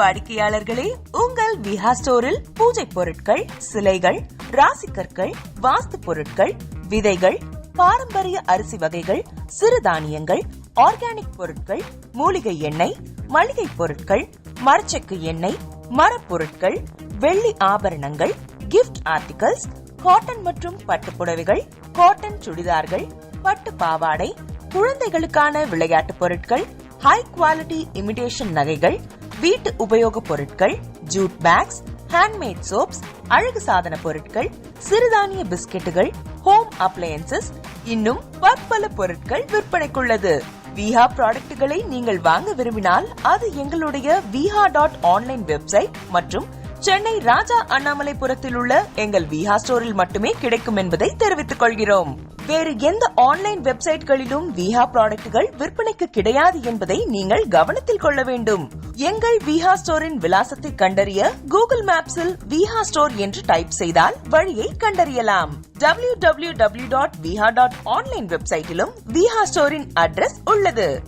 வாடிக்கையாளர்களே, உங்கள் விஹா ஸ்டோரில் பூஜை பொருட்கள், சிலைகள், ராசிக்கற்கள், வாஸ்து பொருட்கள், விதைகள், பாரம்பரிய அரிசி வகைகள், சிறுதானியங்கள், ஆர்கானிக் பொருட்கள், மூலிகை எண்ணெய், மளிகை பொருட்கள், மரச்செக்கு எண்ணெய், மரப்பொருட்கள், வெள்ளி ஆபரணங்கள், கிஃப்ட் ஆர்டிகல்ஸ், காட்டன் மற்றும் பட்டு புடவைகள், காட்டன் சுடிதார்கள், பட்டு பாவாடை, குழந்தைகளுக்கான விளையாட்டு பொருட்கள், ஹை குவாலிட்டி இமிடேஷன் நகைகள், வீட்டு உபயோக பொருட்கள், ஜூட் பேக்ஸ், ஹேண்ட்மேட் சோப்ஸ், அழகு சாதன பொருட்கள், சிறுதானிய பிஸ்கெட்டுகள், ஹோம் அப்ளையன்சஸ், இன்னும் பற்பல பொருட்கள் விற்பனைக்குள்ளது. விஹா ப்ராடக்ட்களை நீங்கள் வாங்க விரும்பினால் அது எங்களுடைய viha.online வெப்சைட் மற்றும் சென்னை ராஜா அண்ணாமலைபுரத்தில் உள்ள எங்கள் விஹா ஸ்டோரில் மட்டுமே கிடைக்கும் என்பதை தெரிவித்துக் கொள்கிறோம். வேறு எந்த ஆன்லைன் வெப்சைட்களிலும் விஹா ப்ராடக்ட்கள் விற்பனைக்கு கிடையாது என்பதை நீங்கள் கவனத்தில் கொள்ள வேண்டும். எங்கள் விஹா ஸ்டோரின் விலாசத்தை கண்டறிய கூகுள் மேப்ஸில் விஹா ஸ்டோர் என்று டைப் செய்தால் வழியை கண்டறியலாம். www.viha.online வெப்சைட்டிலும் விஹா ஸ்டோரின் அட்ரஸ் உள்ளது.